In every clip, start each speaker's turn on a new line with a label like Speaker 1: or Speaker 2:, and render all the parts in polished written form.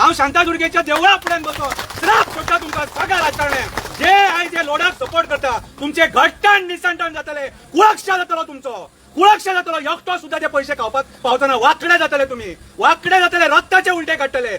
Speaker 1: हांव शांतादुर्गेच्या देवळा फुड्यान बसो श्राप सोडटा तुमकां सगळ्या राजकारण्यांक जे आयज हे लोडाक सपोर्ट करता तुमचे घट्टण निसंटण जातले कुळक्षा जातलो तुमचो कुळक्षा जातलो एकटो सुद्धा ते पैसे खावपाक पावतना वाकडे जातले तुम्ही वाकडे जातले रक्ताचे उलटे काडटले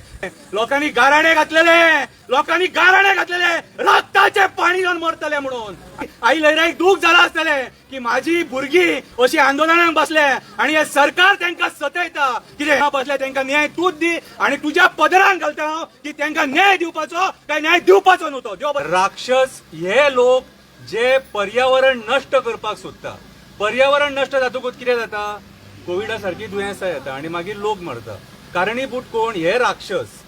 Speaker 1: लोकांनी गाराणे घातलेले रक्ताचे पाणी जावन मरतले म्हणून आई लहराईक दूख जाला आसतले की माझी भुरगीं अशी आंदोलनाक बसले आणि हे सरकार त्यांना सतयता कितें बसले त्यांना न्याय तूच दी आणि तुझ्या पदरान घालता हांव की त्यांना न्याय दिवपाचो काय न्याय दिवपाचो न्हू तो राक्षस हे लोक जे पर्यावरण नष्ट करपाक सोदता पर्यावरण नष्ट जातकूच कितें जाता कोविडा सारखी दुयेंसां येता आणि मागीर लोक मरता कारणीभूत कोण हे राक्षस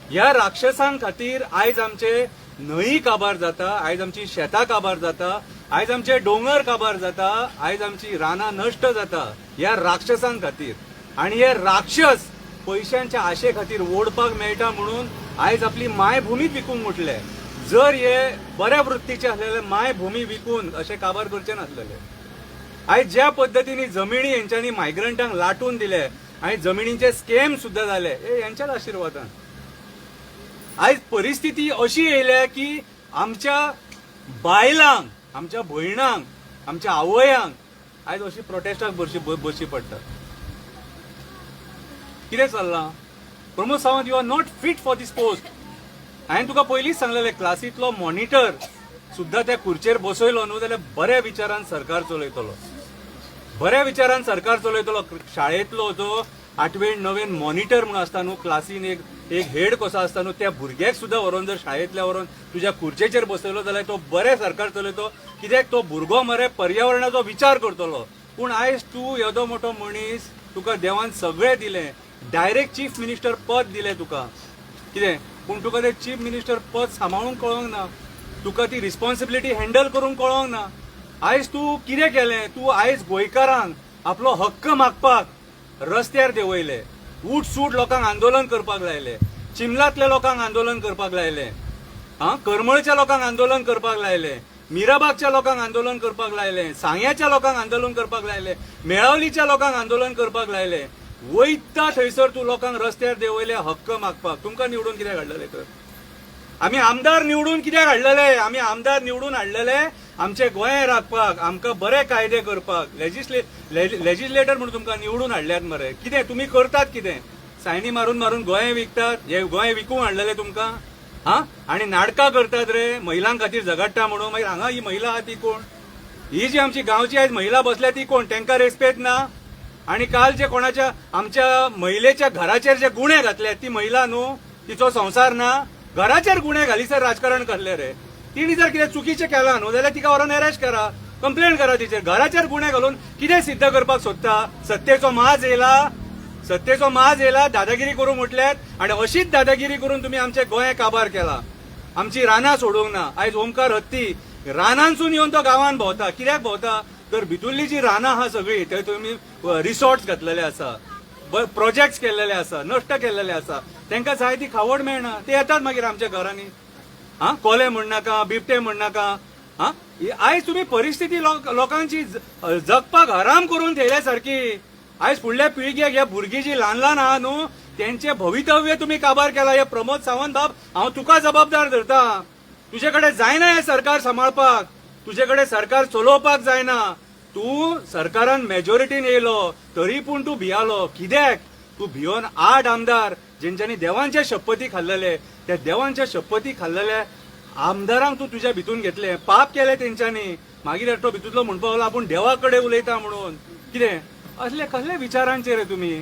Speaker 1: ह्या राक्षसां खातीर आयज आमचे न्हंय काबार जाता आयज आमची शेतां काबार जाता आयज आमचे डोंगर काबार जाता आयज आमची रानां नष्ट जाता ह्या राक्षसां खातीर आणि हे राक्षस पैशांच्या आशे खातीर ओडपाक मेळटा म्हणून आयज आपली मायभूमीच विकूंक मुटले जर हे बऱ्या वृत्तीचे असलेले मायभूमी विकून असे काबार करचे नासलेले आयज ज्या पद्धतीने जमिनी यांच्यानी मायग्रंटांक लाटून दिले आणि जमिनींचे स्कॅम सुद्धा झाले हे यांच्याच आशीर्वादान आयज परिस्थिती अशी येयल्या की आमच्या बायलांक आमच्या भयणांक आमच्या आवयांक आयज अशी प्रोटेस्टाक बसची पडटा कितें चल्लां Pramod Sawant you are not fit for this post हांवें तुका पयलींच सांगलेलें क्लासींतलो मॉनिटर सुद्धा त्या खुर्चेर बसयलो न्हू जाल्यार बऱ्या विचारान सरकार चलयतलो बऱ्या विचारान सरकार चलयतलो शाळेंतलो जो 8वे 9वेन मॉनिटर म्हणून आसता न्हू क्लासीन एक हेड कसो आसता न्हू त्या भुरग्याक सुद्धा व्हरोन जर शाळेंतल्या व्हरोन तुज्या खुर्चेचेर बसयलो जाल्यार तो बरें सरकार चलयतो कित्याक तो भुरगो मरे पर्यावरणाचो विचार करतलो पूण आयज तूं येदो मोठो मनीस तुका देवान सगळें दिलें डायरेक्ट चीफ मिनिस्टर पद दिलें तुका कितें पूण तुका तें चीफ मिनिस्टर पद सांबाळूंक कळोंक ना तुका ती रिस्पॉन्सिबिलिटी हँडल करूंक कळोंक ना आयज तूं कितें केलें तूं आयज गोंयकारांक आपलो हक्क मागपाक रस्त्यार देंवयले उठ सूट लोकांक आंदोलन करपाक लायले चिमलातल्या लोकांक आंदोलन करपाक लायले करमळच्या लोकांक आंदोलन करपाक लायले मिराबागच्या लोकांक आंदोलन करपाक लायले सांग्याच्या लोकांक आंदोलन करपाक लायले मेळावलीच्या लोकांक आंदोलन करपाक लायले वयता थंयसर तूं लोकांक रस्त्यार देंवयले हक्क मागपाक तुमकां निवडून कित्याक हाडलेले तर आमी आमदार निवडून कित्याक हाडलेले आमी आमदार निवडून हाडलेले आमचे गोंय राखपाक आमकां बरे कायदे करपाक लेजिस्लेटर म्हणून तुमकां निवडून हाडल्यात मरे कितें तुमी करतात कितें सायनी मारून मारून गोंय विकतात हे गोंय विकूंक हाडलेले तुमकां आनी नाटकां करतात रे महिलां खातीर झगडटा म्हणून मागीर हांगा ही महिला आहा ती कोण ही जी आमची गांवची आयज महिला बसल्या ती कोण तांकां रेस्पेक्ट ना आणि काल जे कोणाच्या आमच्या महिलेच्या घराचेर जे गुणे घातले ती महिला न्हू तिचो संसार ना घराचेर गुणे घालीसर राजकारण करले रे तिणी जर कितें चुकीचें केलां न्हू जाल्यार तिका व्हरोन अरेस्ट करा कंप्लेन करा तिचेर घराचेर गुणे घालून कितें सिद्ध करपाक सोदता सत्तेचो माज येयला दादागिरी करूं म्हटल्यात आणि अशीच दादागिरी करून तुम्ही आमचे गोंय काबार केला आमची रानां सोडूंक ना आयज ओमकार हत्ती रानांसून येवन तो गांवांत भोंवता कित्याक भोंवता तर भितुरली जी रानां आहा सगळी थंय तुमी रिसॉर्ट्स घातलेले आसा प्रोजेक्ट्स केलेले आसा नश्ट केलेले आसा तांकां जाय ती खावड मेळना ते येतात मागीर आमच्या घरांनी कोले म्हणनाका बिबटे म्हणनाका आयज तुम्ही परिस्थिती लोकांची जगपाक हराम करून थेयल्या सारखी आयज फुडल्या पिळग्याक ह्या भुरगीं जी ल्हान ल्हान आहा न्हू त्यांचे भवितव्य तुम्ही काबार केला हे प्रमोद सावंत बाब हांव तुका जबाबदार धरता तुजे कडेन जायना हे सरकार सांबाळपाक तुजे कडेन सरकार चलोवपाक जायना तूं सरकारान मेजॉरिटीन येयलो तरी पूण तूं भियालो कित्याक तूं भियोन 8 आमदार जेंच्यांनी देवांचे शपथी खाल्लेले त्या देवांच्या शपथी खाल्लेल्या आमदारांक तूं तुज्या भितून घेतले पाप केले तेंच्यांनी मागीर एकटो भितूंतलो म्हणपाक लागलो आपूण देवा कडेन उलयता म्हणून कितें असले कसले विचारांचे रे तुमी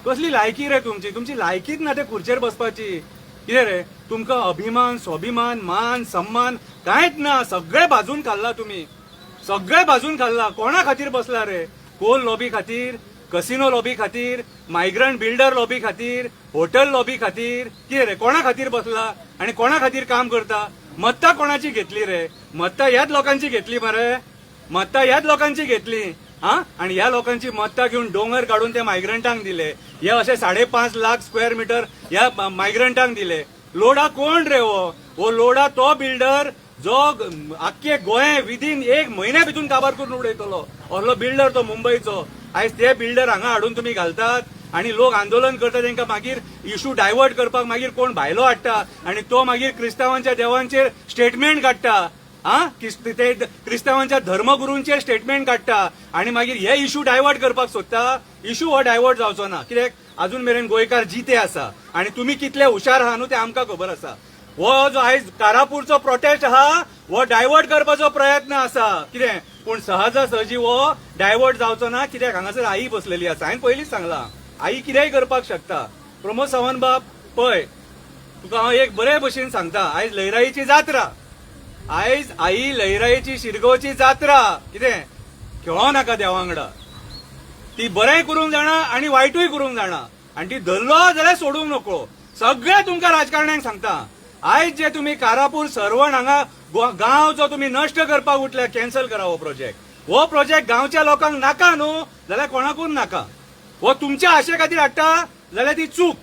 Speaker 1: कसली लायकी रे तुमची लायकीच ना ते खुर्चेर बसपाची कितें रे तुमकां अभिमान स्वाभिमान मान सन्मान कांयच ना सगळे भाजून खाल्ला तुम्ही सगळे भाजून खाल्ला कोणा खातीर बसला रे कोल लॉबी खातीर कसिनो लॉबी खातीर मायग्रंट बिल्डर लॉबी खातीर होटल लॉबी खातीर कितें रे कोणा खातीर बसला आणि कोणा खातीर काम करता मत्ता कोणाची घेतली रे मत्ता ह्याच लोकांची घेतली मरे मत्ता ह्याच लोकांची घेतली आणि ह्या लोकांची मत्ता घेऊन डोंगर काढून त्या मायग्रंटांक दिले हे असे 5.5 लाख स्क्वेअर मीटर ह्या मायग्रंटांक दिले लोडा कोण रे हो लोडा तो बिल्डर जो आख्खे गोंय विदीन 1 म्हयन्या भितून काबार करून उडयतलो असलो बिल्डर तो मुंबईचो आयज ते बिल्डर हांगा हाडून तुम्ही घालतात आणि लोक आंदोलन करता तांकां मागीर इशू डायवर्ट करपाक मागीर कोण भायलो हाडटा आणि तो मागीर क्रिस्तांवांच्या देवांचेर स्टेटमेंट काडटा ते क्रिस्तांवांच्या धर्मगुरूंचेर स्टेटमेंट काडटा आणि मागीर हे इशू डायवर्ट करपाक सोदता. इशू हो डायवर्ट जावचो ना, कित्याक अजून मेरेन गोंयकार जिते आसा आणि तुमी कितले हुशार आहा न्हू ते आमकां खबर आसा. हो जो आयज कारापूरचो प्रोटेस्ट आहा हो डायवर्ट करपाचो प्रयत्न आसा कितें, पूण सहजासहजी हो डायवर्ट जावचो ना, कित्याक हांगासर आई बसलेली आसा. हांवें पयलींच सांगलां आई कितेंय करपाक शकता. प्रमोद सावंत बाब पळय, तुका हांव एक बरे भशेन सांगता, आयज लयराईची जात्रा, आयज आई लयराईची शिरगांवची जात्रा, कितें खेळो नाका देवा वांगडा. ती बरेंय करूंक जाणा आणि वायटूय करूंक जाणा आणि ती धरलो जाल्यार सोडूंक नको. सगळे तुमकां राजकारण्यांक सांगता, आयज जे तुम्ही कारापूर सरवण हांगा गांव जो तुम्ही नश्ट करपाक उठल्या, कॅन्सल करा हो प्रोजेक्ट. हो प्रोजेक्ट गांवच्या लोकांक नाका न्हू जाल्यार कोणाकूच नाका. हो तुमच्या आशे खातीर हाडटा जाल्यार ती चूक.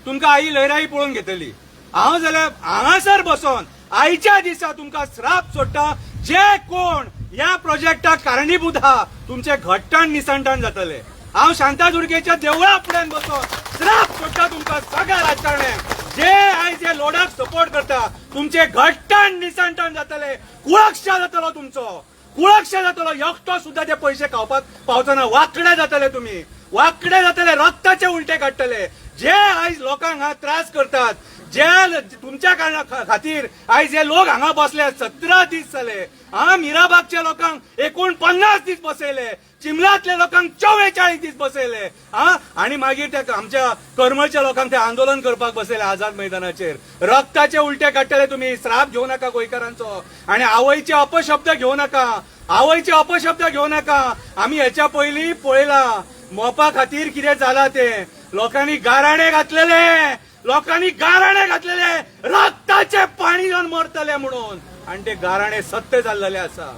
Speaker 1: तुमकां आई लयराई पळोवन घेतली. हांव जाल्यार हांगासर बसोन आयच्या दिसा तुमकां श्राप सोडटा, जे कोण ह्या प्रोजेक्टाक कारणीभूत आहा तुमचे घट्टण निसंटण जातले. हांव शांतादुर्गेच्या देवळा फुड्यान बसोन श्राप सोडटा तुमकां सगळ्या राजकारण्यांक, जे आयज हे लोडाक सपोर्ट करता तुमचे घट्टण निसंटण जातले. कुळक्ष जातलो तुमचो, कुळक्ष जातलो. एकटो सुद्धा ते पैसे खावपाक पावतना वाकडे जातले, तुम्ही वाकडे जातले, रक्ताचे उलटे काडटले. जे आयज लोकांक हांगा त्रास करतात, जे तुमच्या कारणा खातीर आयज हे लोक हांगा बसले, 17 दीस जाले. मिराबागच्या लोकांक 49 दीस बसयले, चिमलातल्या लोकांक 44 दीस बसयले. आणि मागीर त्या आमच्या करमळच्या लोकांक ते आंदोलन करपाक बसयले आझाद मैदानाचेर. रक्ताचे उलटे काडटले तुम्ही. श्राप घेऊ नका गोंयकारांचो आणि आवयचे अपशब्द घेऊ नका, आवयचे अपशब्द घेऊ नका. आम्ही ह्याच्या पयलीं पळयला मोपा खातीर कितें जाला ते. लोकांनी गाराणे घातलेले, लोकांनी गाराणे घातलेले, रक्ताचे पाणी जावन मरतले म्हणून, आणि ते गाराणे सत्य जाल्लेले आसा,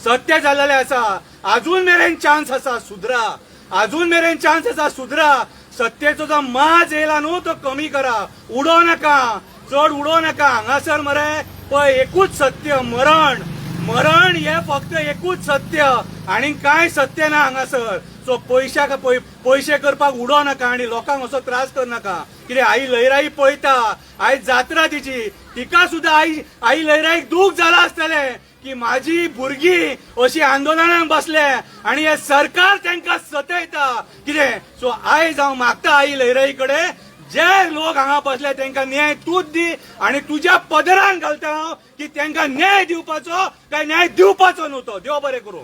Speaker 1: सत्य जाल्लेले आसा. अजून मेरेन चान्स आसा सुधरा, अजून मेरेन चान्स आसा सुधरा. सत्तेचो जो माज येयला न्हू तो कमी करा, उडो नका, चड उडो नका. हांगासर मरे पळय एकूच सत्य, मरण. मरण हे फक्त एकूच सत्य आणि काय सत्य ना हांगासर. सो पैसे करपाक उडो नका आणि लोकांक असो त्रास कर नका. कितें आई लयराई पळयता, आयज जात्रा तिका सुद्धा आई लयराईक दूख जाला आसतले की माझी भुरगीं अशी आंदोलनाक बसले आणि हे सरकार तांकां सतयता. कितें सो आयज हांव मागता आई लयराई कडेन, जे लोक हांगा बसले तांकां न्याय तूच दी आणि तुज्या पदरान घालता हांव की तांकां न्याय दिवपाचो काय न्याय दिवपाचो न्हू तो. देव बरें करूं.